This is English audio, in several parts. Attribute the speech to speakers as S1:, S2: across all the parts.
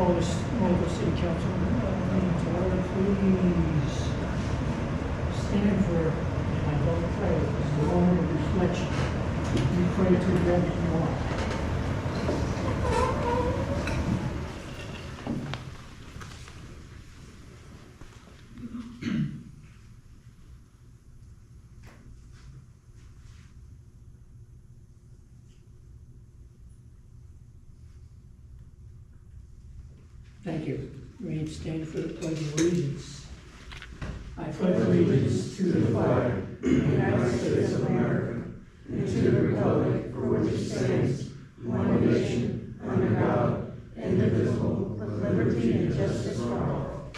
S1: call this local city council meeting to order. Please stand for, and I don't pray, it's the moment of reflection. We pray to the God that you are. Thank you. Read, stand for the pledge of allegiance. I pledge allegiance to the flag of the United States of America and to the republic for which it stands, one nation, under God, indivisible, with liberty and justice for all.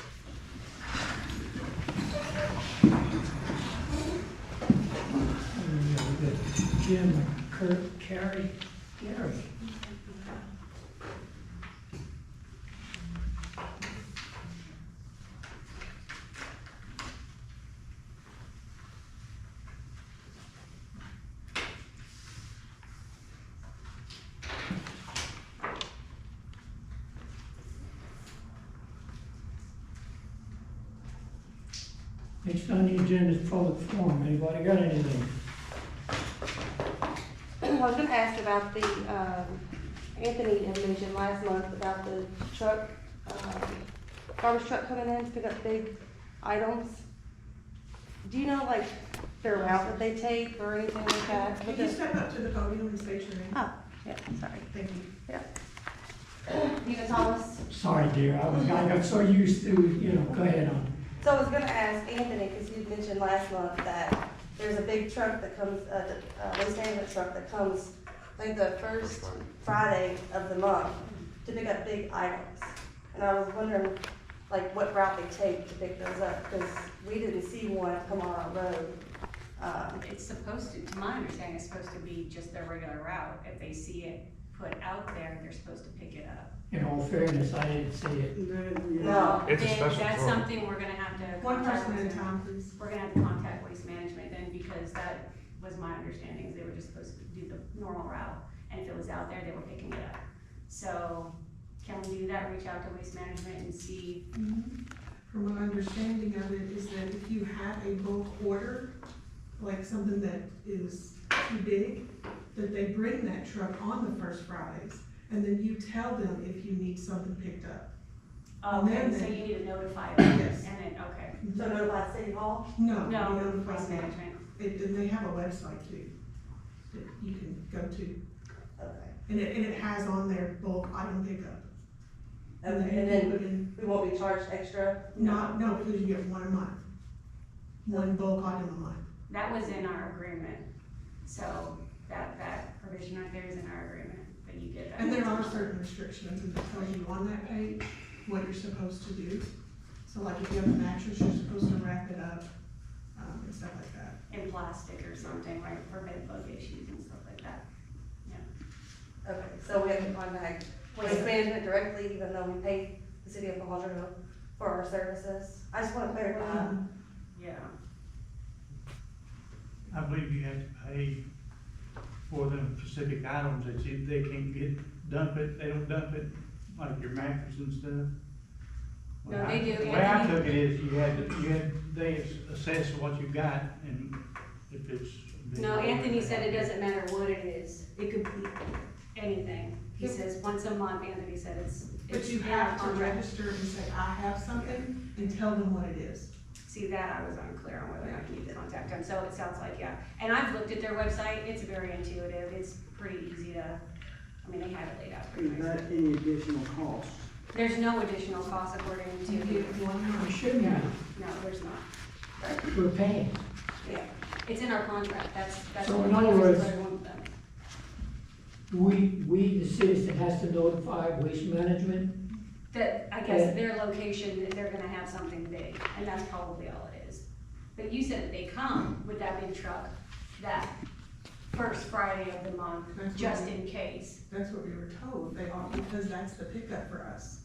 S1: Jim, Kurt, Carrie, Gary. Next on the agenda is public forum. Anybody got anything?
S2: I was going to ask about the, Anthony had mentioned last month about the truck, garbage truck coming in to pick up big items. Do you know, like, their route that they take or anything like that?
S3: Can you step up to the podium and state your name?
S2: Oh, yeah, sorry.
S3: Thank you.
S2: Yeah. You can tell us.
S1: Sorry, dear. I got so used to, go ahead on.
S2: So I was gonna ask Anthony, because you mentioned last month that there's a big truck that comes, waste management truck that comes, I think the first Friday of the month to pick up big items. And I was wondering, like, what route they take to pick those up, because we didn't see one come on our road.
S4: It's supposed to my understanding, it's supposed to be just their regular route. If they see it put out there, they're supposed to pick it up.
S1: In all fairness, I didn't see it.
S2: No.
S5: It's a
S4: Then
S5: special
S4: that's
S5: truck.
S4: something we're gonna have to.
S3: One
S4: contact
S3: person at a
S4: Waste
S3: time, please.
S4: We're gonna have to contact Waste Management then, because that was my understanding, is they were just supposed to do the normal route. And if it was out there, they were picking it up. So can we do that, reach out to Waste Management and see?
S3: From my understanding of it is that if you have a bulk order, like something that is too big, that they bring that truck on the first Fridays, and then you tell them if you need something picked up.
S4: Okay,
S3: And
S4: so
S3: then-
S4: you need to notify them.
S3: Yes.
S4: And then, okay.
S2: So notify City Hall?
S3: No,
S4: No,
S3: you notify
S4: Waste
S3: them.
S4: Management.
S3: And they have a website too, that you can go to,
S2: Okay.
S3: and it has on there bulk item pickup.
S2: Okay, and then we won't be charged extra?
S3: No, because you get one a month, one bulk item a month.
S4: That was in our agreement. So that provision right there is in our agreement, that you get that.
S3: And there are certain restrictions, and it tells you on that page what you're supposed to do. So like if you have a mattress, you're supposed to wrap it up, and stuff like that.
S4: In plastic or something, right, for bed bug issues and stuff like that.
S2: Okay, so we have to contact Waste Management directly, even though we pay the city of Muldraugh for our services? I just want to clarify.
S4: Yeah.
S6: I believe you have to pay for them specific items that they can't dump it, they don't dump it, like your mattress and stuff.
S4: No, they do.
S6: The way I took it is they assess what you got, and if it's.
S4: No, Anthony said it doesn't matter what it is. It could be anything. He says once a month, Anthony said it's.
S3: But you
S4: in our
S3: have to
S4: contract.
S3: register and say, I have something, and tell them what it is.
S4: See, that I was unclear on whether or not you need to contact them, so it sounds like, yeah. And I've looked at their website, it's very intuitive, it's pretty easy to, I mean, they have it laid out pretty
S7: Is
S4: nicely.
S7: that any additional cost?
S4: There's no additional cost according to,
S3: You get one
S1: We
S3: month.
S1: shouldn't
S4: no,
S1: be.
S4: there's not.
S1: We're paying.
S4: Yeah, it's in our contract, that's.
S1: So in other words-
S4: everyone with them.
S1: We, the citizen, has to notify Waste Management.
S4: That, I guess, their location, that they're gonna have something big, and that's probably all it is. But you said that they come with that big truck, that first Friday of the month,
S3: That's
S4: just
S3: what-
S4: in case.
S3: That's what we were told, they all, because that's the pickup for us,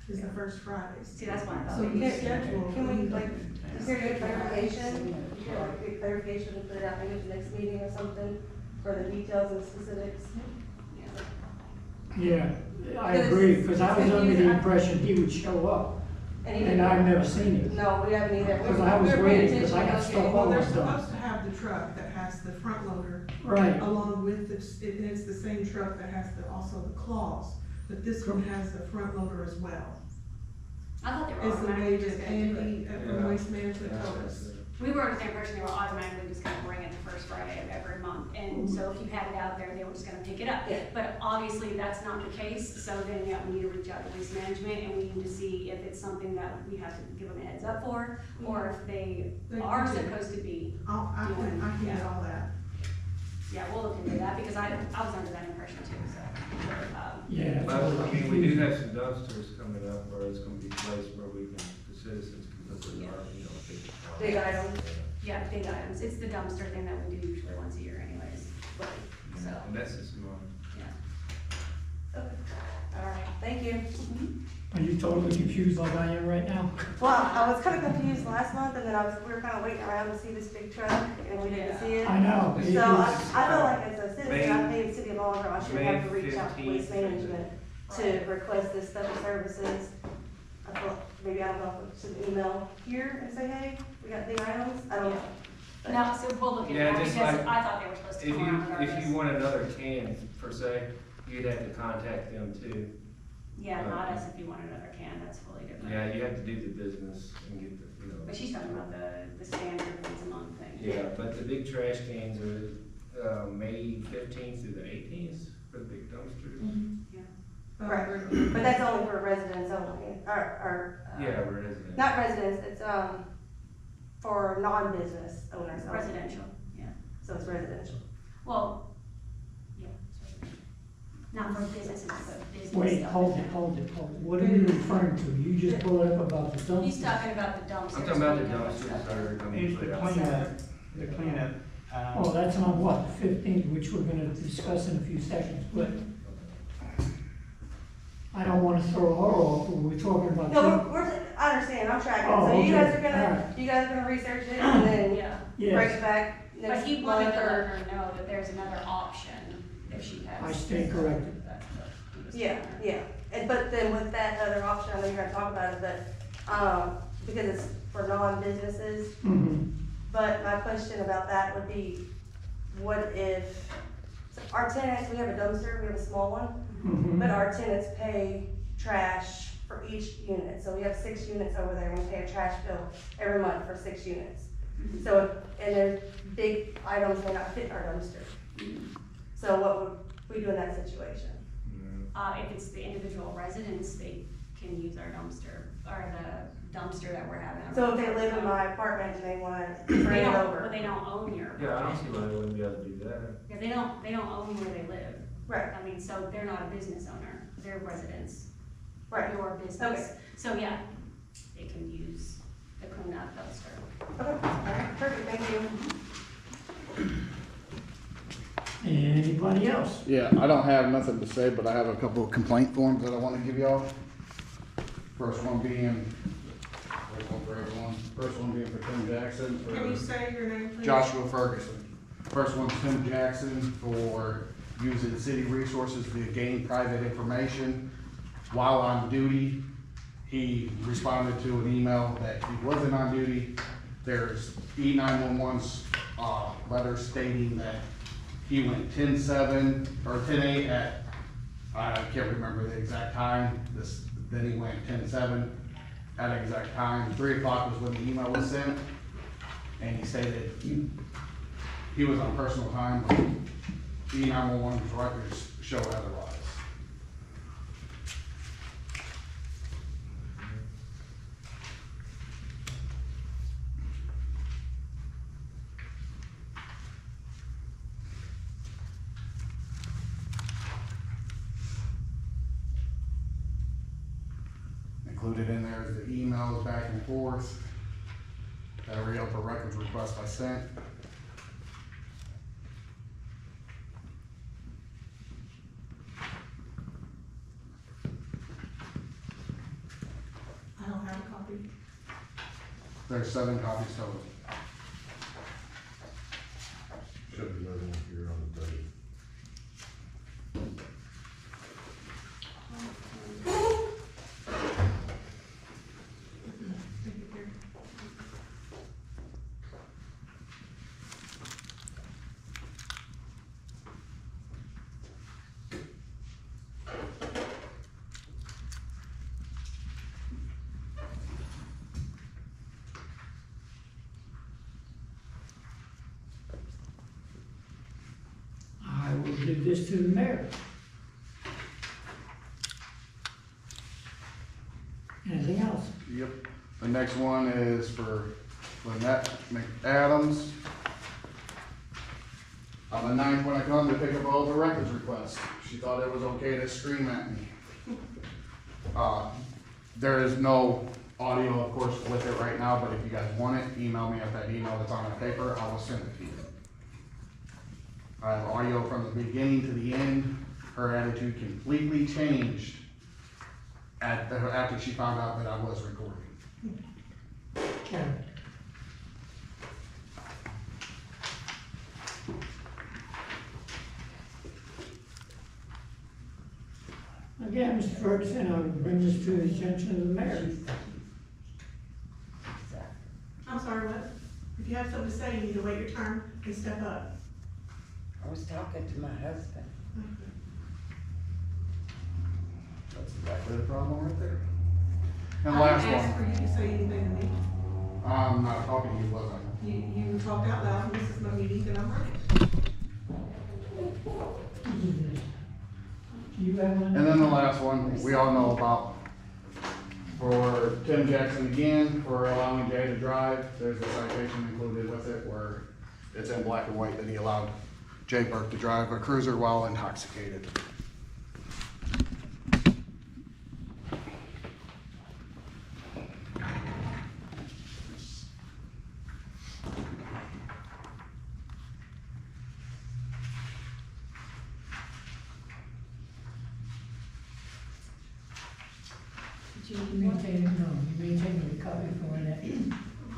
S3: is the first Fridays.
S4: See, that's why I thought.
S3: So
S4: maybe-
S3: you schedule.
S2: Can we, like, is there any clarification? Is there like a clarification to put it out maybe the next meeting or something for the details and specifics?
S4: Yeah.
S1: Yeah, I agree, because I was under the impression he would show up,
S2: And
S1: and I've never seen it.
S2: No, we haven't either.
S1: Because I was
S2: We're paying
S1: waiting, because I got
S2: attention,
S1: stuff
S2: okay.
S3: Well, they're
S1: almost done.
S3: supposed to have the truck that has the front loader
S1: Right,
S3: along with and it's the same truck that has also the claws, but this one has the front loader as well.
S4: I thought they were
S3: Is the way
S4: automatically just
S3: that
S4: gonna do it.
S3: Andy at Waste Management told us.
S4: We were under the impression they were automatically just gonna bring it the first Friday of every month, and so if you had it out there, they were just gonna pick it up.
S2: Yeah.
S4: But obviously, that's not the case, so then, yeah, we need to reach out to Waste Management, and we need to see if it's something that we have to give them a heads up for, or if they
S3: They
S4: are
S3: do.
S4: supposed to be.
S3: I can get all that.
S4: Yeah, we'll look into that, because I was under that impression too, so.
S1: yeah. that's
S5: Well,
S1: what
S5: I
S1: I'm
S5: mean, we do
S1: confused.
S5: have some dumpsters coming up where it's gonna be placed where we can, the citizens can put their,
S2: Big items.
S4: Yeah, big items, it's the dumpster thing that we do usually once a year anyways, so,
S5: And that's just more.
S4: yeah.
S2: Okay. All right, thank you.
S1: Are you totally confused like I am right now?
S2: Well, I was kind of confused last month, and then we were kind of waiting around to see this big truck, and we didn't see it.
S1: I know. it
S2: So I
S1: is-
S2: feel like as a citizen, I
S5: May-
S2: paid City of Muldraugh, I should have to reach out to
S5: May
S2: Waste
S5: 15th.
S2: Management to request this special services. I thought, maybe I don't know if we should email here and say, hey, we got big items, I don't know. But-
S4: No, so we'll look into
S5: Yeah,
S4: that,
S5: just
S4: because
S5: like-
S4: I thought they were supposed to
S5: If
S4: come around
S5: you,
S4: regardless.
S5: if you want another can per se, you'd have to contact them too.
S4: Yeah, not us if you want another can, that's fully different.
S5: Yeah, you have to do the business and get the,
S4: But she's talking about the standard once a month thing.
S5: Yeah, but the big trash cans are, May 15th through the 18th for the big dumpsters.
S2: Right, but that's only for residents only, or.
S5: Yeah, residents.
S2: Not residents, it's, for non-business owners only.
S4: Residential, yeah.
S2: So it's residential.
S4: Well, yeah, it's residential. Not for businesses, but business.
S1: Wait,
S4: stuff.
S1: hold it. What are you referring to? You just brought up about the dumpster.
S4: He's talking about the dumpsters.
S5: I'm talking about the
S4: we know
S5: dumpsters
S4: stuff.
S5: that are gonna be
S6: It's
S5: put
S6: the
S5: out.
S6: cleanup, the cleanup.
S1: Oh, that's on what, the 15th, which we're gonna discuss in a few seconds, but I don't wanna throw her off, when we're talking about.
S2: No, I understand, I'm tracking,
S1: Oh,
S2: so you guys are
S1: okay,
S2: gonna,
S1: alright.
S2: you guys are gonna research it and then
S4: Yeah,
S2: bring
S1: Yes,
S2: it back
S4: but
S2: next
S4: he wanted
S2: month
S4: to let
S2: or.
S4: her know that there's another option if she has.
S1: I stand corrected.
S4: That's what he was
S2: Yeah,
S4: telling her.
S2: yeah, and, but then with that other option, I know you're gonna talk about it, but, because it's for non-businesses,
S1: mm-hmm,
S2: but my question about that would be, what if, so our tenants, we have a dumpster, we have a small one,
S1: mm-hmm.
S2: but our tenants pay trash for each unit, so we have 6 units over there, and we pay a trash bill every month for 6 units. So, and there's big items may not fit in our dumpster. So what would we do in that situation?
S4: If it's the individual residents, they can use our dumpster, or the dumpster that we're having.
S2: So if they live in my apartment and they wanna
S4: They
S2: bring it
S4: don't, but
S2: over?
S4: they don't own your.
S5: Yeah, I don't see why they wouldn't be able to do that.
S4: Yeah, they don't own where they live.
S2: Right,
S4: I mean, so they're not a business owner, they're residents.
S2: right.
S4: Your business.
S2: Okay.
S4: So, yeah, they can use the cleanup dumpster.
S2: Okay, alright, perfect, thank you.
S1: Anybody else?
S7: Yeah, I don't have nothing to say, but I have a couple of complaint forms that I wanna give y'all. First one being, first one for everyone, first one being for Tim Jackson,
S3: Can you
S7: for
S3: say your name, please?
S7: Joshua Ferguson. First one's Tim Jackson for using city resources to gain private information while on duty. He responded to an email that he wasn't on duty. There's E911's, letter stating that he went 10-7 or 10-8 at, I can't remember the exact time, then he went 10-7 at an exact time. 3 o'clock was when the email was sent, and he stated he was on personal time, but E911's records show otherwise. Included in there is the emails back and forth, every other records request I sent.
S3: I don't have a copy.
S7: There's 7 copies total.
S8: Should be another one here on the table.
S1: this to the mayor. Anything else?
S7: Yep. The next one is for Lynette McAdams. On the 9th, when I come to pick up all the records requests, she thought it was okay to scream at me. There is no audio, of course, with it right now, but if you guys want it, email me at that email that's on that paper, I will send it to you. I have audio from the beginning to the end. Her attitude completely changed after she found out that I was recording.
S1: Karen? Again, Mr. Ferguson, I would bring this to the attention of the mayor.
S3: I'm sorry, what? If you have something to say, you need to wait your turn and step up.
S8: I was talking to my husband.
S7: That's exactly the problem right there. And
S3: I
S7: last
S3: didn't ask for
S7: one,
S3: you to say anything to me.
S7: I'm not talking to you, was I?
S3: You talked out loud, and this is my meeting, and I'm running.
S1: Do you have one?
S7: And then the last one, we all know about, for Tim Jackson again, for allowing Jay to drive, there's a citation included with it where it's in black and white that he allowed Jay Burke to drive a cruiser while intoxicated.
S1: You maintain it, no, you maintain a copy for that.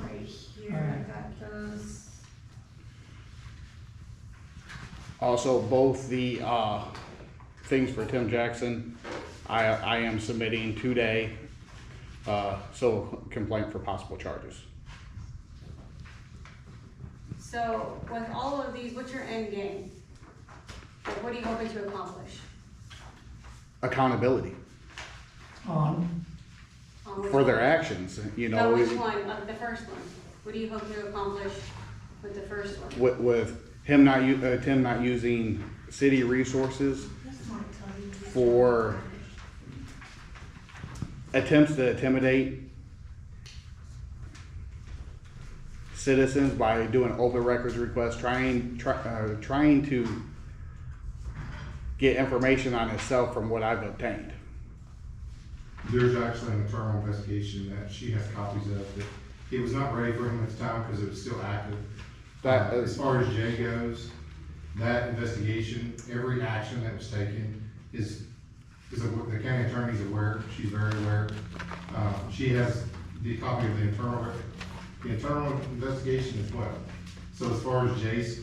S4: Right here, I got those.
S7: Also, both the, things for Tim Jackson, I am submitting today, civil complaint for possible charges.
S4: So with all of these, what's your end game? Like, what are you hoping to accomplish?
S7: Accountability
S1: On,
S7: for their actions, you know.
S4: No, which one, the first one? What do you hope to accomplish with the first one?
S7: With him not, Tim not using city resources
S3: This might tell you.
S7: for attempts to intimidate citizens by doing open records requests, trying to get information on himself from what I've obtained.
S9: There's actually an internal investigation that she has copies of, that it was not ready for him at the time because it was still active.
S7: That is-
S9: As far as Jay goes, that investigation, every action that was taken is the county attorney's aware, she's very aware. She has the copy of the internal investigation as well. So as far as Jay's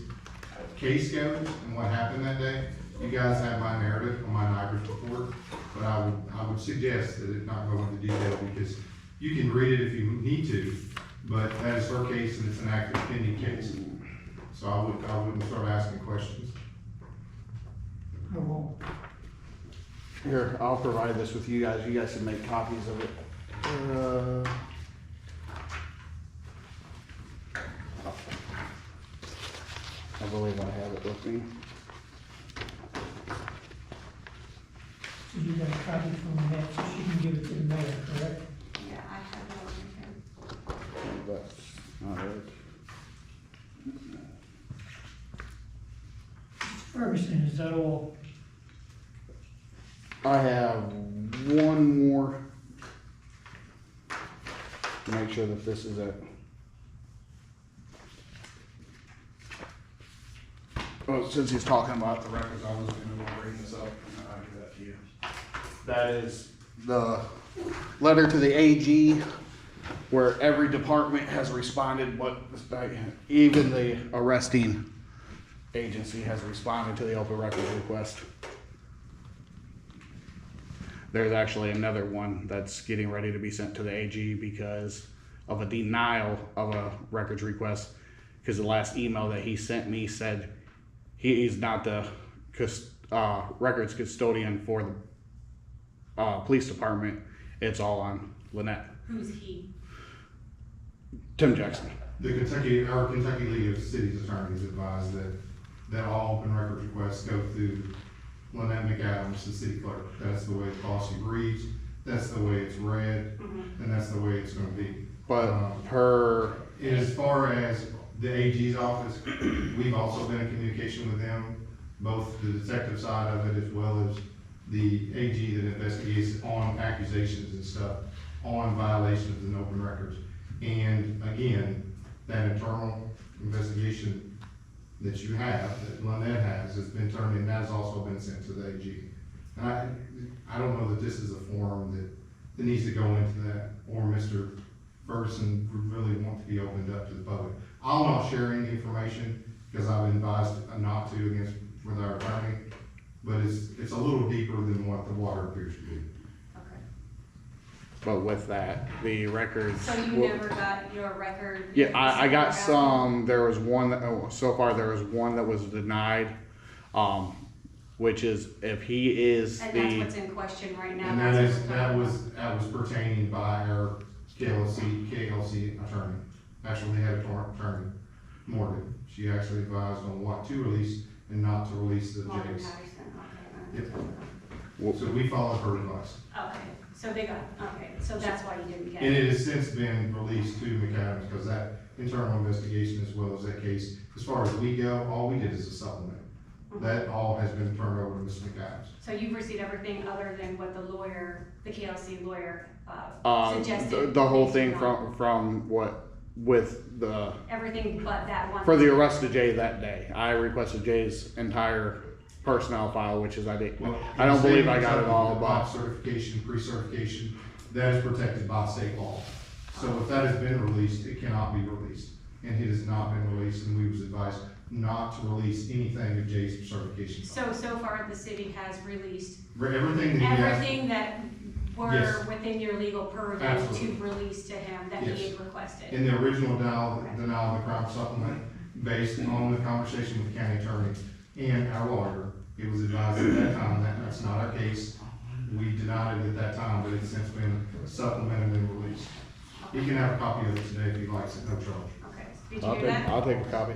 S9: case goes and what happened that day, you guys have my narrative on my NIGRS report, but I would suggest that it not go into detail because you can read it if you need to, but that is her case and it's an active pending case. So I wouldn't start asking questions.
S1: I won't.
S7: Here, I'll provide this with you guys. You guys can make copies of it. I believe I have it with me.
S1: So you got a copy from that, so she can give it to the mayor, correct?
S4: Yeah, I have that one here.
S7: That's not it.
S1: Ferguson, is that all?
S7: I have one more. Make sure that this is it. Well, since he's talking about the records, I was gonna bring this up and I'll give that to you. That is the letter to the AG where every department has responded, but even the arresting agency has responded to the open records request. There's actually another one that's getting ready to be sent to the AG because of a denial of a records request. Because the last email that he sent me said he's not the records custodian for the police department. It's all on Lynette.
S4: Who's he?
S7: Tim Jackson.
S9: Our Kentucky League of Cities Attorneys advised that that all open records requests go through Lynette McAdams, the city clerk. That's the way the policy reads, that's the way it's read, and that's the way it's gonna be.
S7: But per,
S9: As far as the AG's office, we've also been in communication with them, both the detective side of it as well as the AG that investigates on accusations and stuff, on violations and open records. And again, that internal investigation that you have, that Lynette has been turned in, that has also been sent to the AG. And I don't know that this is a forum that needs to go into that, or Mr. Ferguson would really want to be opened up to the public. I'll not share any information, because I've been advised not to with our attorney, but it's a little deeper than what the water appears to be.
S4: Okay.
S7: but with that, the records.
S4: So you never got your record?
S7: Yeah, I got some, there was one, so far there was one that was denied, which is if he is
S4: And that's
S7: the,
S4: what's in question right now?
S9: And
S4: that's what we're talking
S9: that was pertaining by our KLC attorney. Actually, they had an attorney, Morgan. She actually advised on what to release and not to release the
S4: about. Morgan
S9: Jays.
S4: Patterson, okay.
S9: Yep. So we followed her advice.
S4: Okay, so they got, okay, so that's why you didn't get
S9: And
S4: it?
S9: it has since been released to McAdams, because that internal investigation as well as that case, as far as we go, all we did is a supplement. That all has been turned over to Mr. McAdams.
S4: So you've received everything other than what the lawyer, the KLC lawyer, suggested?
S7: the whole thing
S4: based on-
S7: from what, with the,
S4: Everything but that one?
S7: for the arrest of Jay that day. I requested Jay's entire personnel file, which is I didn't,
S9: Well,
S7: I don't
S9: the
S7: believe I
S9: state
S7: got it all,
S9: the
S7: but.
S9: BOP certification, pre-certification, that is protected by state law. So if that has been released, it cannot be released. And it has not been released, and we was advised not to release anything of Jay's certification.
S4: So far, the city has released
S9: Everything that he has,
S4: everything that were
S9: Yes.
S4: within your legal purview
S9: Absolutely.
S4: to release to him that
S9: Yes.
S4: he had requested?
S9: in the original denial of the crime supplement, based on the conversation with the county attorney and our lawyer, it was advised at that time that that's not our case. We denied it at that time, but it's since been supplemented and released. You can have a copy of it today if he likes it, no charge.
S4: Okay, did you hear that?
S7: I'll take a copy.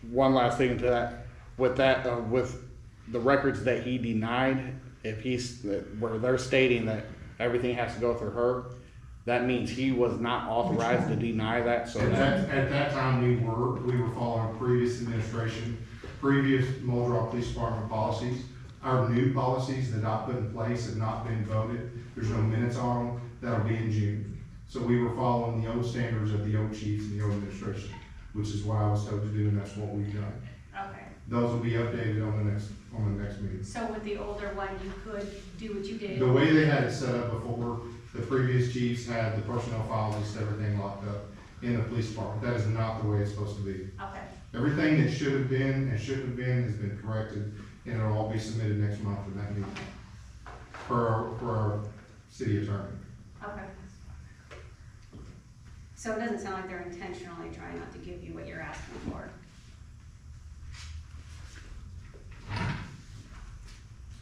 S7: One last thing to that, with the records that he denied, if where they're stating that everything has to go through her, that means he was not authorized to deny that, so
S9: At that time, we were following previous administration, previous Muldraugh Police Department policies. Our new policies that I put in place have not been voted. There's no minutes on them. That'll be in June. So we were following the old standards of the old chiefs and the old administration, which is what I was told to do, and that's what we've done.
S4: Okay,
S9: Those will be updated on the next meeting.
S4: so with the older one, you could do what you did?
S9: The way they had it set up before, the previous chiefs had the personnel files, just everything locked up in the police department. That is not the way it's supposed to be.
S4: Okay,
S9: Everything that should have been and shouldn't have been has been corrected, and it'll all be submitted next month in that meeting for our city attorney.
S4: okay. So it doesn't sound like they're intentionally trying not to give you what you're asking for?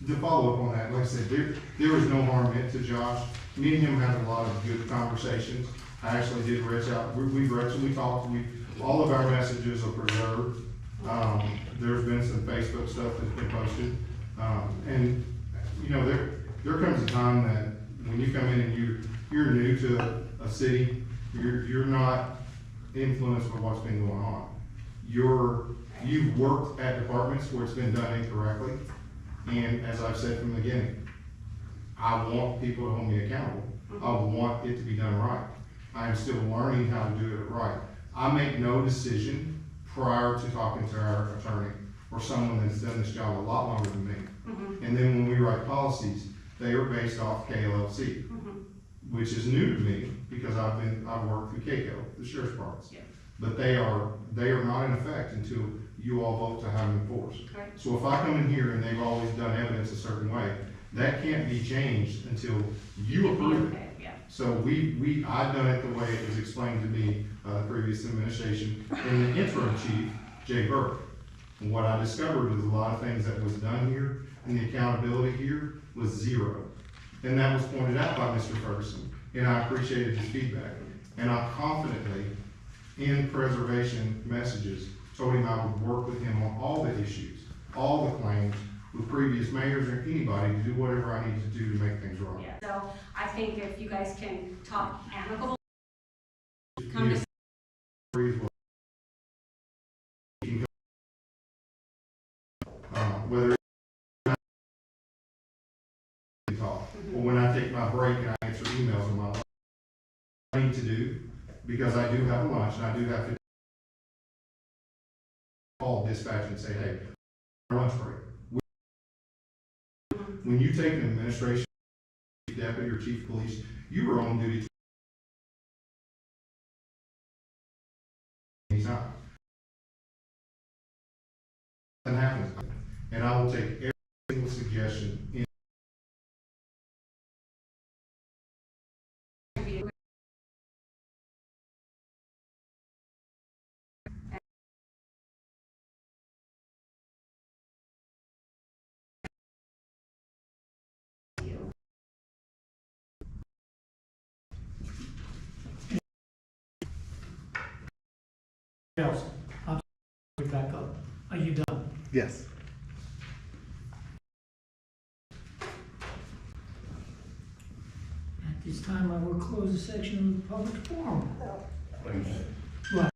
S9: To follow up on that, like I said, there was no harm meant to Josh. Me and him had a lot of good conversations. I actually did reach out, we talked, all of our messages are preserved. There's been some Facebook stuff that's been posted. And, you know, there comes a time that when you come in and you're new to a city, you're not influenced by what's been going on. You've worked at departments where it's been done incorrectly. And as I've said from the beginning, I want people to hold me accountable. I want it to be done right. I am still learning how to do it right. I make no decision prior to talking to our attorney or someone that's done this job a lot longer than me. And then when we write policies, they are based off KLLC, which is new to me because I've worked through KCO, the sheriff's departments.
S4: Yeah.
S9: But they are not in effect until you all vote to have them enforced.
S4: Right.
S9: So if I come in here and they've always done evidence a certain way, that can't be changed until you approve it.
S4: Okay, yeah.
S9: So I've done it the way it was explained to me, the previous administration, and the interim chief, Jay Burke. And what I discovered was a lot of things that was done here, and the accountability here was zero. And that was pointed out by Mr. Ferguson, and I appreciated his feedback. And I confidently, in preservation messages, told him I would work with him on all the issues, all the claims, with previous mayors or anybody to do whatever I need to do to make things right.
S4: Yeah, so I think if you guys can talk amicable, come to
S9: Whether it's talk, or when I take my break and I answer emails on my lunch, I need to do, because I do have a lunch and I do have to call dispatch and say, hey, lunch break. When you take an administration deputy or chief of police, you are on duty. He's not. That happens, and I will take every single suggestion in.
S1: else? I'm sorry, back up. Are you done?
S7: Yes.
S1: At this time, I will close the section of the public forum.
S5: Wait a minute.
S1: What?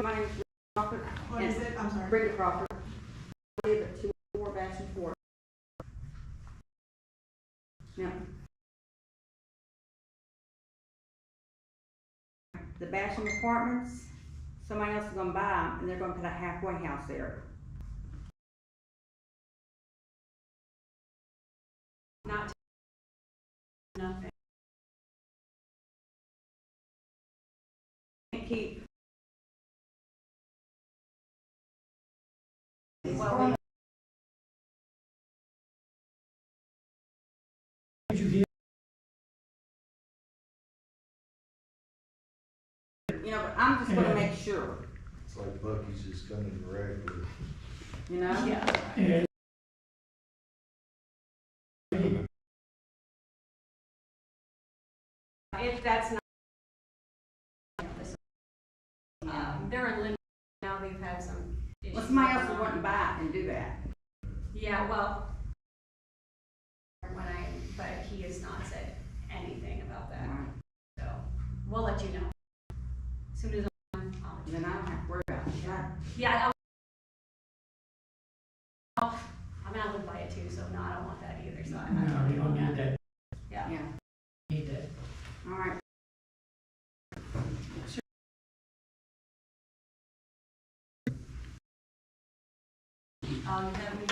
S10: My name's Crawford.
S3: What is it? I'm sorry.
S10: Brenda Crawford. I live at 204 Bastion Ford. Now, the Bastion Apartments, somebody else is gonna buy them, and they're gonna put a halfway house there.
S4: not nothing.
S10: Can't keep.
S4: Well,
S1: Did you hear?
S10: You know, but I'm just gonna make sure,
S11: It's like Bucky's just coming to regular.
S10: you know?
S4: yeah.
S1: Yeah.
S4: If that's not. They're in limbo now, they've had some issues.
S10: Well, somebody else
S4: going
S10: will
S4: on.
S10: want to buy it and do that.
S4: Yeah, well, but he has not said anything about that,
S10: Right.
S4: so we'll let you know. As soon as I'll
S10: Then I don't have to worry about it, right?
S4: yeah, I mean, I live by it too, so no, I don't want that either, so I
S1: No, you don't need that.
S4: Yeah.
S10: Yeah,
S1: Need that.
S10: all right.
S4: You have me?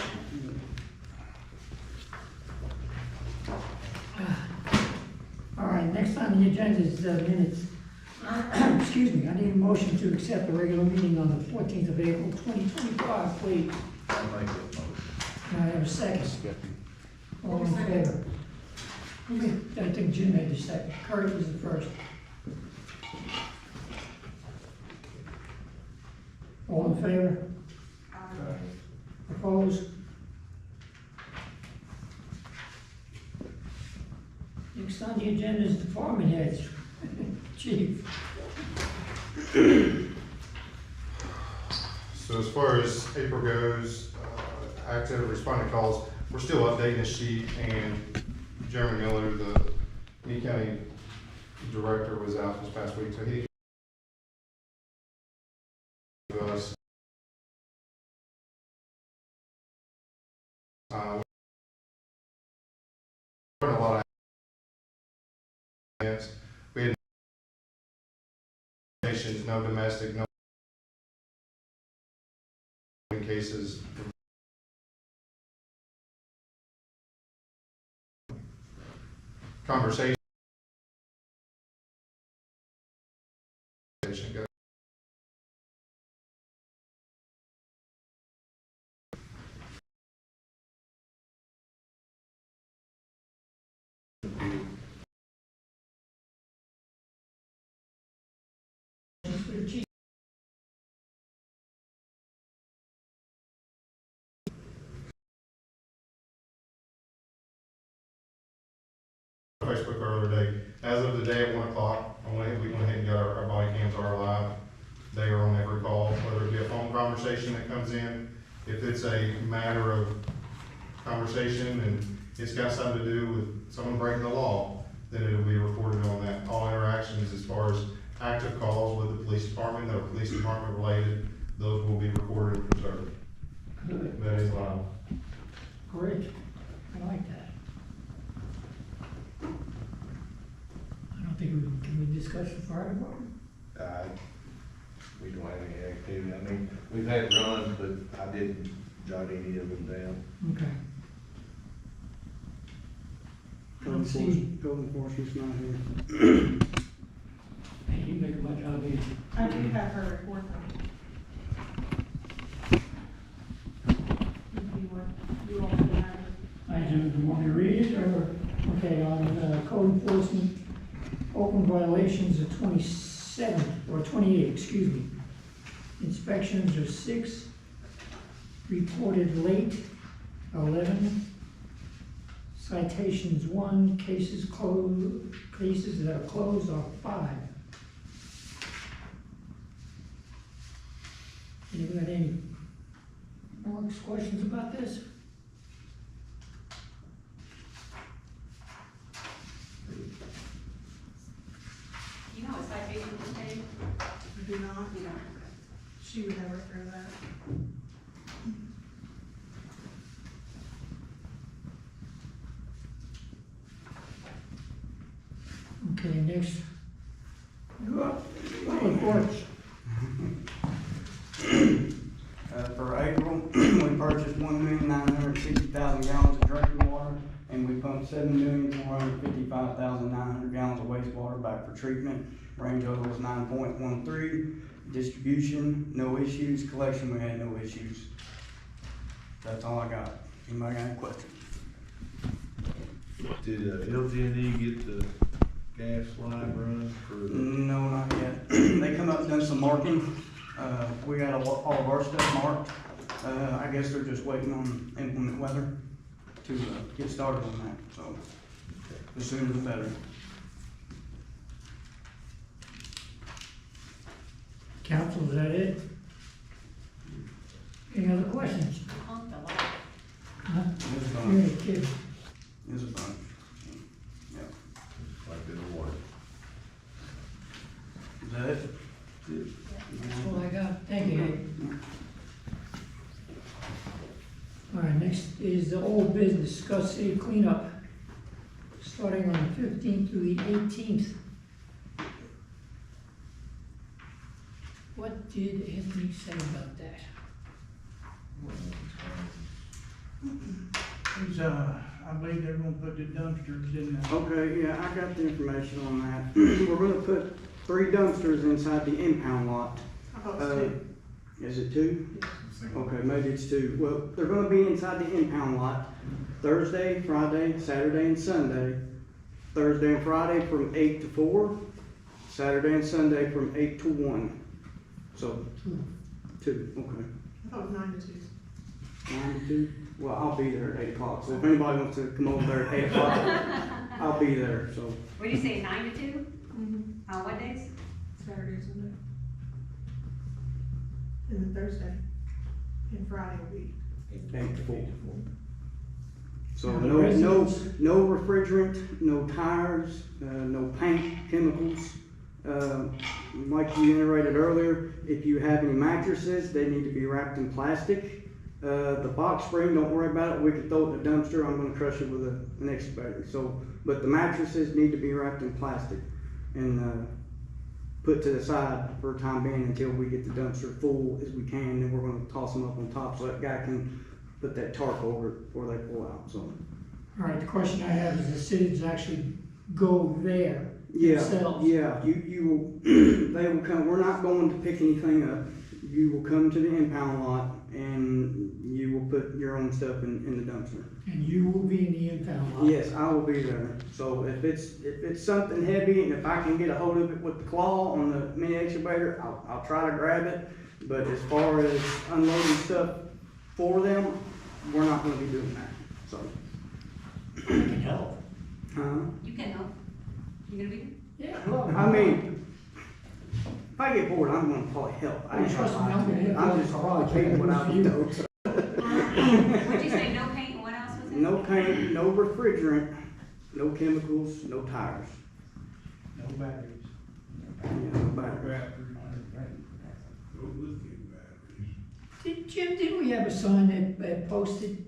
S1: All right, next on the agenda is minutes. Excuse me, I need a motion to accept the regular meeting on the 14th of April, 2025, please.
S11: I'll make that motion.
S1: Can I have a second? All in favor? I think Jim made the second. Kurt was the first. All in favor? Opposed? Next on the agenda is department heads. Chief.
S9: So as far as April goes, active responding calls, we're still updating the sheet, and Jeremy Miller, the Lee County Director, was out this past week, so he to us. A lot of we had no domestic, no cases. Conversation. Go. Facebook earlier today, as of the day at 1 o'clock, we went ahead and got our body cams are live. They are on every call, whether it be a phone conversation that comes in, if it's a matter of conversation and it's got something to do with someone breaking the law, then it'll be recorded on that. All interactions as far as active calls with the police department that are police department related, those will be recorded and preserved.
S1: Good,
S9: That is live.
S1: great, I like that. I don't think can we discuss the fire department?
S11: We don't have any activity. I mean, we've had runs, but I didn't jot any of them down.
S1: Okay.
S12: Code enforcement's not here.
S1: Hey, you make my job easy.
S3: I do have her report though. If you want, you all can have it.
S1: I do, you want me to read it, or, okay, on, code enforcement, open violations of 27, or 28, excuse me. Inspections are 6, reported late, 11, citations 1, cases that are closed are 5. Anyone got any more questions about this?
S4: You know what citation was paid?
S3: I do not,
S4: You know.
S3: she would have record of that.
S1: Okay, next. Public Works.
S12: For April, we purchased 1,960,000 gallons of drinking water, and we pumped 7,455,900 gallons of wastewater back for treatment. Range total was 9.13. Distribution, no issues. Collection, we had no issues. That's all I got. Anybody got any questions?
S11: Did LG&E get the gas line run for the?
S12: No, not yet. They come up and done some marking. We got all of our stuff marked. I guess they're just waiting on inclement weather to get started on that, so the sooner the better.
S1: Council, is that it? Any other questions?
S4: Pumped a lot.
S1: Huh?
S12: It's a
S1: You're
S12: bunch.
S1: a kid.
S12: It's a bunch. Yeah.
S11: Like in the water.
S12: Is that it?
S1: That's all I got. Thank you. All right, next is the old business, discuss city cleanup, starting on the 15th through the 18th. What did Anthony say about that?
S6: He's, I believe they're gonna put the dumpsters in there.
S12: Okay, yeah, I got the information on that. We're gonna put 3 dumpsters inside the impound lot.
S3: I thought it was 2.
S12: Is it 2? Okay, maybe it's 2. Well, they're gonna be inside the impound lot Thursday, Friday, Saturday, and Sunday. Thursday and Friday from 8 to 4, Saturday and Sunday from 8 to 1. So, 2, okay.
S3: I thought it was 9 to 2.
S12: 9 to 2? Well, I'll be there at 8 o'clock, so if anybody wants to come over there at 8 o'clock, I'll be there, so.
S4: What did you say, 9 to 2?
S3: Mm-hmm.
S4: On what days?
S3: Saturday, Sunday. And then Thursday. And Friday will be.
S12: 8 to 4. So
S1: Now,
S12: no
S1: residents-
S12: refrigerant, no tires, no paint, chemicals. Like you iterated earlier, if you have any mattresses, they need to be wrapped in plastic. The box spring, don't worry about it, we can throw it in the dumpster, I'm gonna crush it with an excavator. So, but the mattresses need to be wrapped in plastic and, put to the side for a time being until we get the dumpster full as we can, then we're gonna toss them up on top so that guy can put that tarp over it before they pull out, so.
S1: All right, the question I have is the citizens actually go there
S12: Yeah,
S1: themselves?
S12: yeah, you will, they will come, we're not going to pick anything up. You will come to the impound lot and you will put your own stuff in the dumpster.
S1: And you will be in the impound lot?
S12: Yes, I will be there. So if it's something heavy and if I can get a hold of it with the claw on the mini excavator, I'll try to grab it. But as far as unloading stuff for them, we're not gonna be doing that, so.
S1: I can help.
S12: Huh?
S4: You can help. You gonna be here?
S1: Yeah, well,
S12: I mean, if I get bored, I'm gonna probably help. I
S1: Well, trust me, I'm gonna help you
S12: I'm
S1: out
S12: just
S1: in the garage.
S12: repeating what I was told.
S4: What'd you say, no paint, and what else was it?
S12: No paint, no refrigerant, no chemicals, no tires.
S6: No batteries.
S12: Yeah, no batteries.
S1: Jim, didn't we have a sign that posted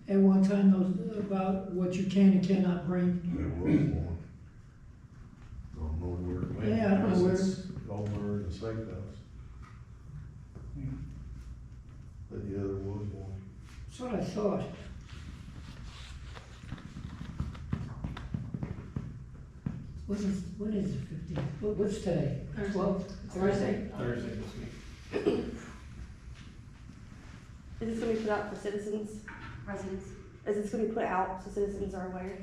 S1: at one time about what you can and cannot bring?
S11: There was one. Don't know where it went.
S1: Yeah, I don't know where.
S11: It's over in the safe house. But yeah, there was one.
S1: That's what I thought. What is it, 15? What's today? 12? Thursday?
S5: Thursday this week.
S2: Is this gonna be put out for citizens?
S4: Residents.
S2: Is this gonna be put out so citizens are aware?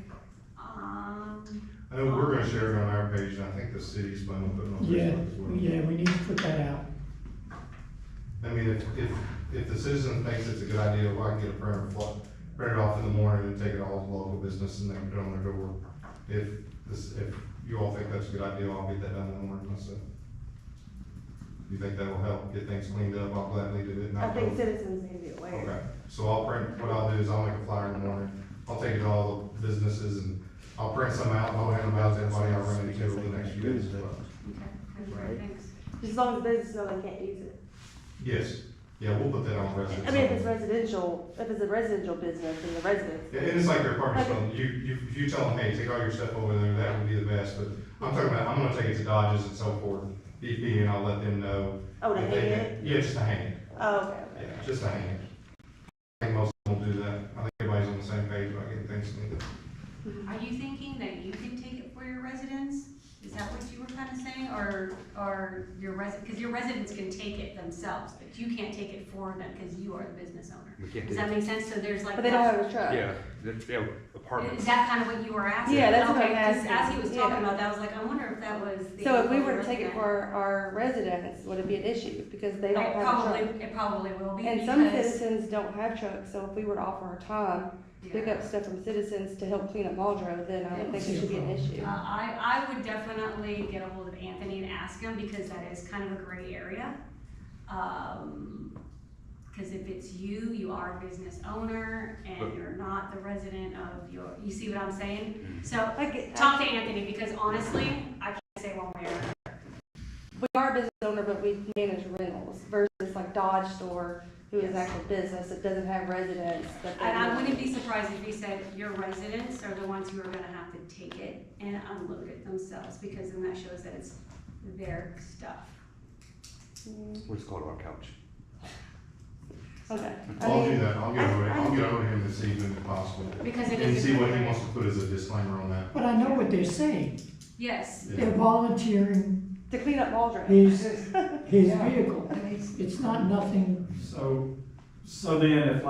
S9: I know we're gonna share it on our page, and I think the city's planning on putting it on
S1: Yeah,
S9: Facebook as well.
S1: yeah, we need to put that out.
S9: I mean, if the citizen thinks it's a good idea, well, I can get a printer, print it off in the morning and take it all to the local business and then put it on their door. If you all think that's a good idea, I'll get that done in the morning myself. You think that will help get things cleaned up? I'll gladly do it.
S2: I think citizens need to be aware.
S9: Okay, so what I'll do is I'll make a flyer in the morning, I'll take it to all the businesses and I'll print some out, and I'll hand them out to everybody I run into over the next few days as well.
S4: Okay, that's great, thanks.
S2: Just as long as businesses know they can't use it.
S9: Yes, yeah, we'll put that on residents.
S2: I mean, if it's a residential business and the residents.
S9: Yeah, and it's like their apartment, so you tell them, hey, take all your stuff over there, that would be the best, but I'm talking about, I'm gonna take it to Dodges and so forth, BP, and I'll let them know.
S2: Oh, to
S9: that
S2: hang
S9: they
S2: it?
S9: can- Yeah, just to hang it,
S2: Oh, okay, okay.
S9: yeah, just to hang it. I think most of them will do that, I think everybody's on the same page about getting things cleaned up.
S4: Are you thinking that you can take it for your residents? Is that what you were kind of saying, or your because your residents can take it themselves, but you can't take it for them because you are the business owner?
S13: We can't
S4: Does
S13: do
S4: that make sense? So there's like.
S2: But they don't have a truck.
S13: Yeah, yeah, apartments.
S4: Is that kind of what you were asking?
S2: Yeah, that's what
S4: Okay,
S2: I'm
S4: 'cause
S2: asking.
S4: as he was talking
S2: Yeah.
S4: about that, I was like, I wonder if that was the.
S2: So if we were to take it
S4: resident.
S2: for our residents, would it be an issue? Because they don't have a truck.
S4: It probably will be.
S2: And some
S4: because-
S2: citizens don't have trucks, so if we were to offer our time, pick
S4: Yeah.
S2: up stuff from citizens to help clean up Muldraugh, then I don't think it should be an issue.
S4: I would definitely get a hold of Anthony and ask him, because that is kind of a gray area. Cause if it's you are a business owner and you're not the resident of you see what I'm saying? So, talk to Anthony, because honestly, I can't say one way or another.
S2: We are a business owner, but we manage rentals versus like Dodge Store, who is
S4: Yes.
S2: actual business that doesn't have residents. That they
S4: And I
S2: manage.
S4: wouldn't be surprised if he said your residents are the ones who are gonna have to take it and unload it themselves, because then that shows that it's their stuff.
S13: We'll just call it our couch.
S2: Okay.
S9: I'll do that, I'll get over to him this evening if possible.
S4: Because it
S9: And
S4: is.
S9: see what he wants to put as a disclaimer on that.
S1: But I know what they're saying.
S4: Yes.
S9: Yeah.
S1: They're volunteering
S2: To clean up Muldraugh.
S1: his vehicle. It's not nothing,
S14: So then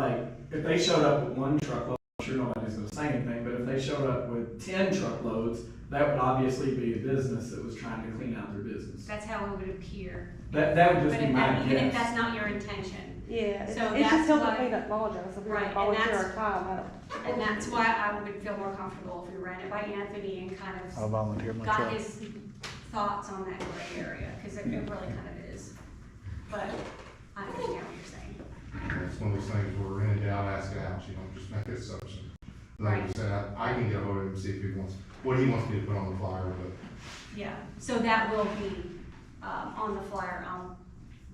S14: if they showed up with one truckload, I'm sure nobody's gonna say anything, but if they showed up with 10 truckloads, that would obviously be a business that was trying to clean out their business.
S4: That's how it would appear.
S14: That would just
S4: But
S14: be
S4: if
S14: my
S4: that, even if
S14: guess.
S4: that's not your intention.
S2: Yeah,
S4: So
S2: it's
S4: that's
S2: just helping
S4: why-
S2: clean up Muldraugh, so if we were
S4: Right,
S2: to
S4: and
S2: volunteer
S4: that's-
S2: our time, I don't.
S4: And that's why I would feel more comfortable if we ran it by Anthony and kind
S6: I'll
S4: of
S6: volunteer my
S4: got
S6: truck.
S4: his thoughts on that gray area, because it really kind of is. But I understand what you're saying.
S9: It's one of those things where we're in doubt, ask it out, you don't just make an assumption. Like I
S4: Right.
S9: said, I can get a hold of him and see if he wants, what he wants me to put on the flyer, but
S4: Yeah, so that will be, on the flyer,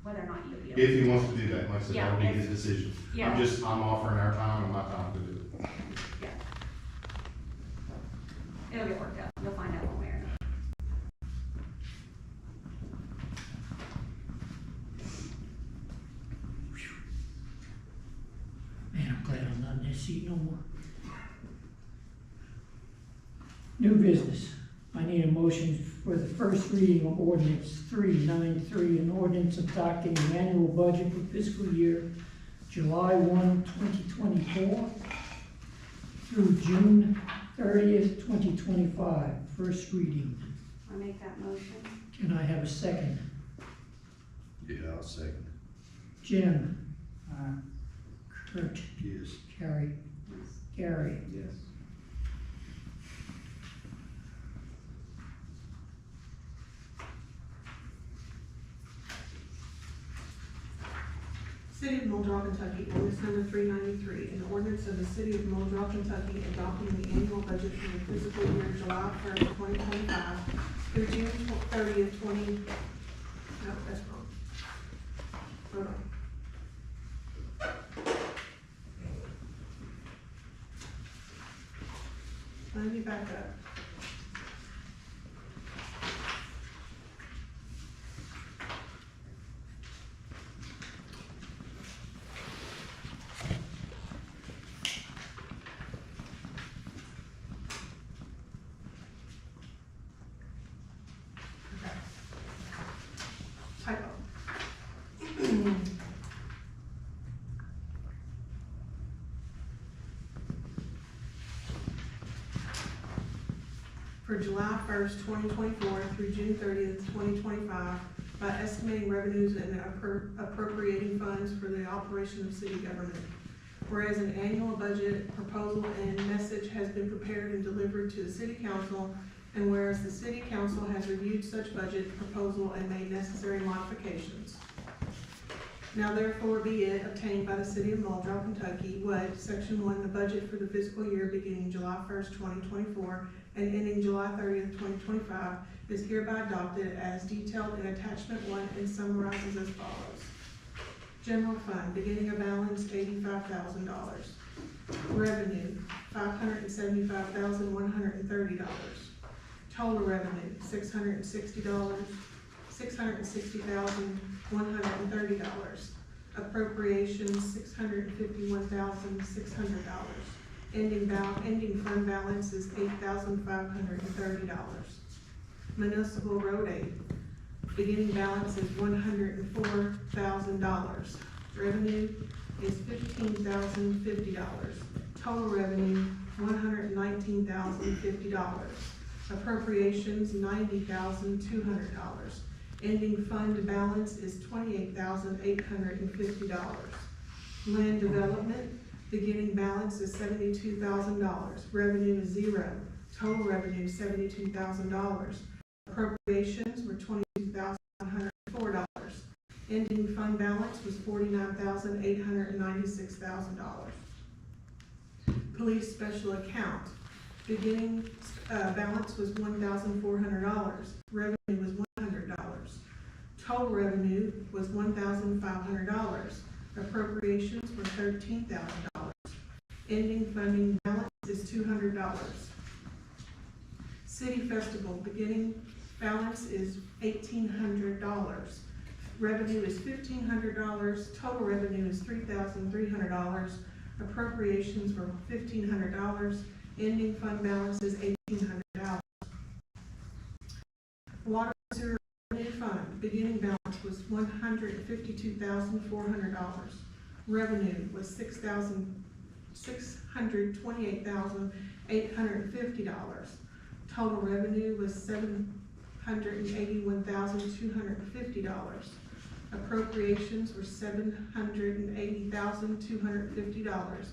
S4: whether or not you'll be able.
S9: if he wants to do that, like I said,
S4: Yeah,
S9: that'll be
S4: if-
S9: his decision.
S4: Yeah.
S9: I'm offering our time and my time to do it.
S4: Yeah. It'll get worked out, you'll find out one way or another.
S1: man, I'm glad I'm not in this seat no more. New business. I need a motion for the first reading of ordinance 393, an ordinance adopting the annual budget for fiscal year July 1, 2024 through June 30th, 2025. First reading.
S4: I make that motion?
S1: Can I have a second?
S11: Yeah, I'll second.
S1: Jim? Kurt?
S11: Yes.
S1: Carrie?
S4: Yes.
S1: Gary?
S11: Yes.
S3: City of Muldraugh, Kentucky, ordinance number 393, an ordinance of the City of Muldraugh, Kentucky adopting the annual budget for the fiscal year July 1st, 2025 through June 30th, no, that's wrong. Hold on. Let me back up. Typo. For July 1st, 2024 through June 30th, 2025, by estimating revenues and appropriating funds for the operation of city government. Whereas an annual budget proposal and message has been prepared and delivered to the city council, and whereas the city council has reviewed such budget proposal and made necessary modifications. Now therefore be it obtained by the City of Muldraugh, Kentucky, what, Section 1, the budget for the fiscal year beginning July 1st, 2024, and ending July 30th, 2025, is hereby adopted as detailed in Attachment 1 and summarizes as follows. General Fund, beginning a balance $85,000. Revenue, $575,130. Total revenue, $660,130. Appropriations, $651,600. Ending fund balance is $8,530. Municipal road aid, beginning balance is $104,000. Revenue is $15,050. Total revenue, $119,050. Appropriations, $90,200. Ending fund balance is $28,850. Land development, beginning balance is $72,000. Revenue is $0. Total revenue, $72,000. Appropriations were $22,104. Ending fund balance was $49,896,000. Police special account, beginning balance was $1,400. Revenue was $100. Total revenue was $1,500. Appropriations were $13,000. Ending funding balance is $200. City festival, beginning balance is $1,800. Revenue is $1,500. Total revenue is $3,300. Appropriations were $1,500. Ending fund balance is $1,800. Water and sewer revenue fund, beginning balance was $152,400. Revenue was $628,850. Total revenue was $781,250. Appropriations were $780,250.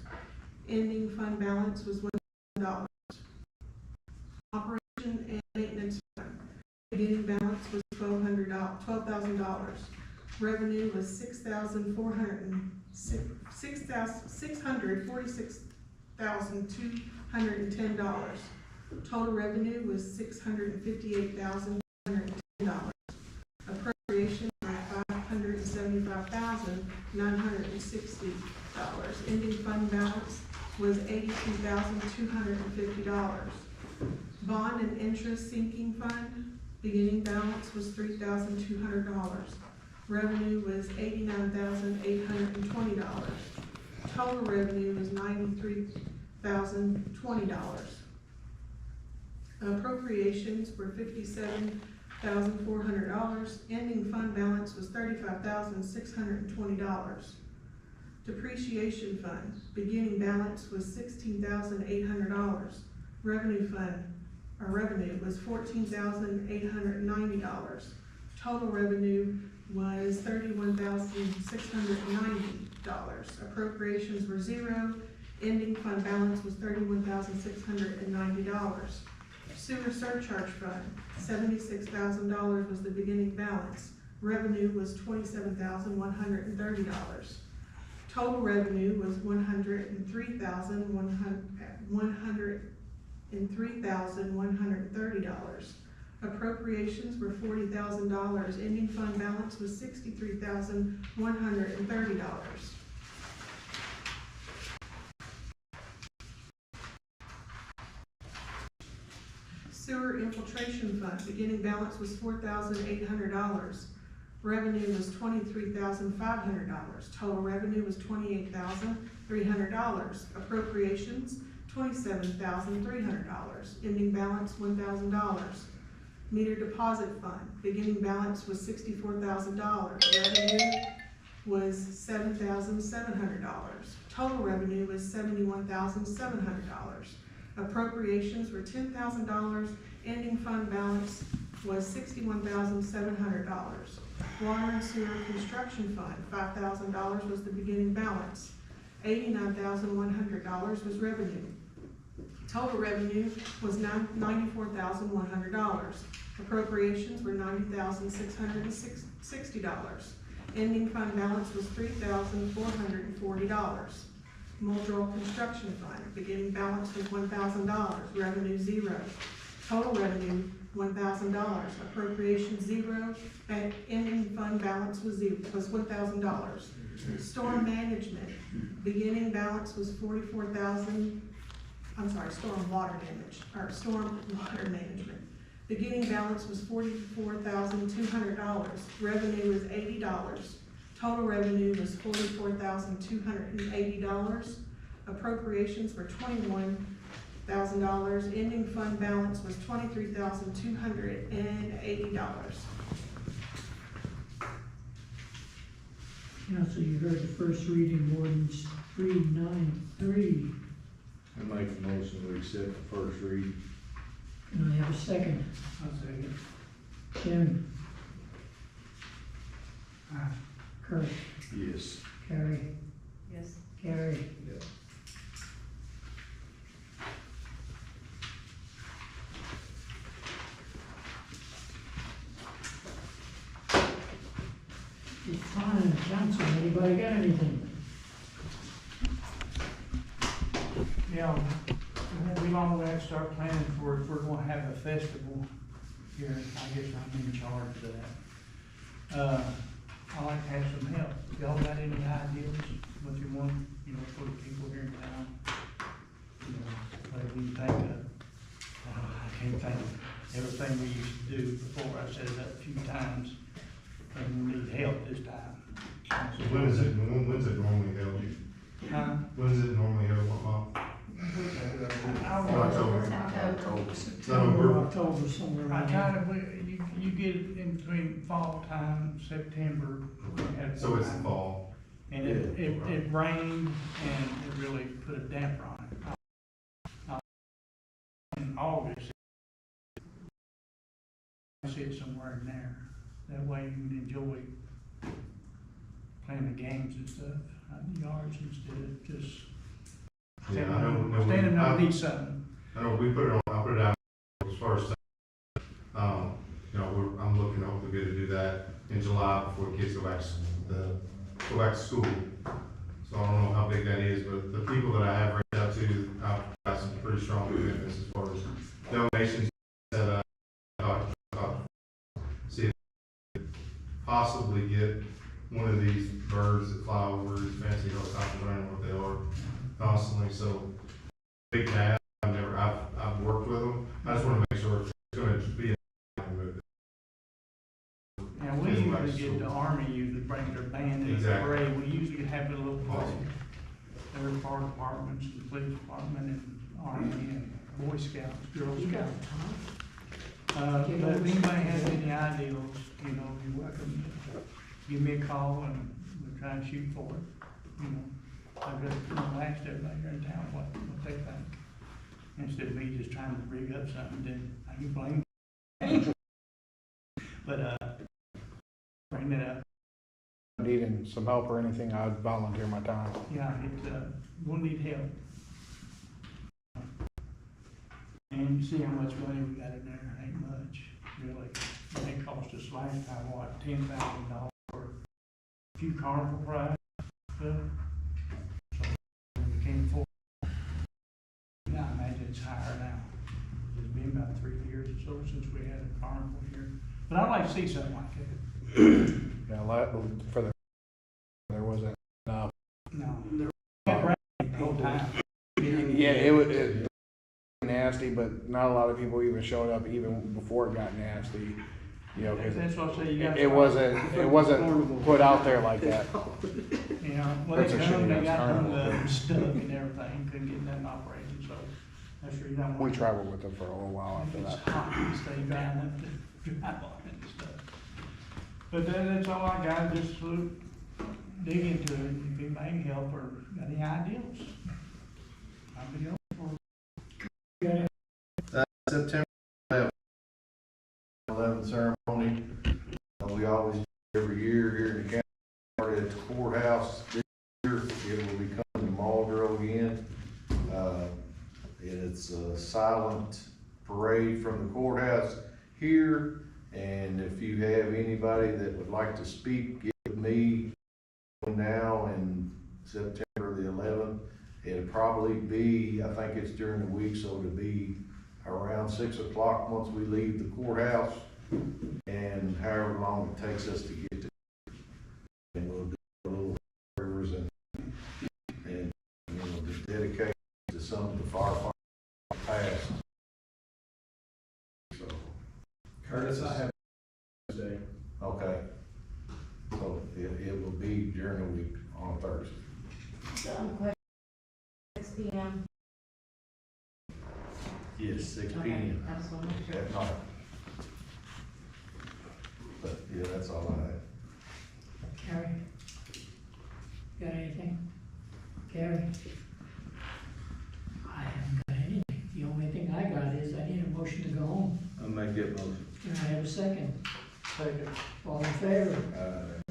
S3: Ending fund balance was $1,000. Operation and maintenance fund, beginning balance was $12,000. Revenue was $646,210. Total revenue was $658,210. Appropriations were $575,960. Ending fund balance was $82,250. Bond and interest sinking fund, beginning balance was $3,200. Revenue was $89,820. Total revenue was $93,020. Appropriations were $57,400. Ending fund balance was $35,620. Depreciation fund, beginning balance was $16,800. Revenue was $14,890. Total revenue was $31,690. Appropriations were $0. Ending fund balance was $31,690. Sewer surcharge fund, $76,000 was the beginning balance. Revenue was $27,130. Total revenue was $103,130. Appropriations were $40,000. Ending fund balance was $63,130. Sewer infiltration fund, beginning balance was $4,800. Revenue was $23,500. Total revenue was $28,300. Appropriations, $27,300. Ending balance, $1,000. Meter deposit fund, beginning balance was $64,000. Revenue was $7,700. Total revenue was $71,700. Appropriations were $10,000. Ending fund balance was $61,700. Water and sewer construction fund, $5,000 was the beginning balance. $89,100 was revenue. Total revenue was $94,100. Appropriations were $90,660. Ending fund balance was $3,440. Muldraugh construction fund, beginning balance was $1,000, revenue $0. Total revenue $1,000, appropriation $0, and ending fund balance was $1,000. Storm management, beginning balance was storm water management. Beginning balance was $44,200, revenue was $80. Total revenue was $44,280. Appropriations were $21,000. Ending fund balance was $23,280.
S1: Council, you heard the first reading of ordinance 393.
S11: I make a motion to accept the first read.
S1: Can I have a second?
S6: I'll second.
S1: Jim? Kurt?
S11: Yes.
S1: Carrie?
S2: Yes.
S1: Carrie?
S11: Yeah.
S1: It's fine, council, anybody got anything?
S6: Yeah, we long way to start planning for if we're gonna have a festival here. I guess I'm in charge of that. I like to have some help. Y'all got any ideas what you want, for the people here in town? Whatever you think of. I can't think of everything we used to do before. I set it up a few times, and we need help this time.
S9: When's it normally held?
S6: Huh?
S9: When's it normally held, what month? October.
S1: October, somewhere
S6: I
S1: around
S6: kind
S1: there.
S6: of, you get it in between fall time, September. we had
S9: So it's the fall.
S6: And it rained and it really put a damper on it. In August, sit somewhere in there. That way you can enjoy playing the games and stuff out in the yards instead of just
S9: Yeah, I know.
S6: standing underneath something.
S9: I know, we put it on, I put it out as far as, I'm looking to hopefully be able to do that in July before the kids go back to school. So I don't know how big that is, but the people that I have reached out to, I've got some pretty strong commitments as far as donations that see if we could possibly get one of these birds that fly over these fancy helicopters, I don't know what they are, constantly. So big task. I've worked with them. I just want to make sure it's going to be.
S6: And we usually get the Army usually brings their band in the parade. We usually have a little party. There are fire departments, the police department, and Army, and Boy Scouts, Girl
S1: You got
S6: Scouts.
S1: time?
S6: But if anybody has any ideas, you're welcome to give me a call and we'll try and shoot for it. I'd rather ask everybody here in town what they think. Instead of me just trying to rig up something, then I can blame. But, bring that up.
S7: Needing some help or anything, I'd volunteer my time.
S6: Yeah, we'll need help. And you see how much money we got in there, ain't much, really. It cost us last time, $10,000 for a few carnival rides, But I'd like to see something like that.
S7: Yeah, for the, there wasn't,
S6: No. It rained the whole time.
S7: yeah, it was nasty, but not a lot of people even showed up even before it got nasty. You know, cause
S6: That's what I say, you got.
S7: it wasn't put out there like that.
S6: You know, when
S7: That's
S6: they
S7: a
S6: come,
S7: shame,
S6: they
S7: that's
S6: got
S7: carnival.
S6: them stuck and everything, couldn't get nothing operating, so that's the reason I
S7: We
S6: want.
S7: traveled with them for a little while
S6: If
S7: after
S6: it's
S7: that.
S6: hot, you stay down up to drive on it and stuff. But that's all I got, just to dig into it, if it may help or got any ideas. I'll be open for.
S11: September 11th ceremony, we always do every year here in the county, started at the courthouse. This year, it will be coming to Muldraugh again. It's a silent parade from the courthouse here, and if you have anybody that would like to speak, give me now in September the 11th. It'll probably be, I think it's during the week, so it'll be around 6 o'clock once we leave the courthouse, and however long it takes us to get to. And we'll do a little prayers and you know, just dedicate to some of the firefighters past. So.
S14: Curtis, I have Thursday.
S11: Okay. So it will be during the week on Thursday.
S8: Question, 6 p.m.
S11: Yes, 6 p.m.
S8: I just want to make sure.
S11: at night. But yeah, that's all I have.
S1: Carrie? Got anything? Carrie? I haven't got anything. The only thing I got is I need a motion to go home.
S11: I'll make that motion.
S1: Can I have a second?
S6: Second.
S1: All in favor?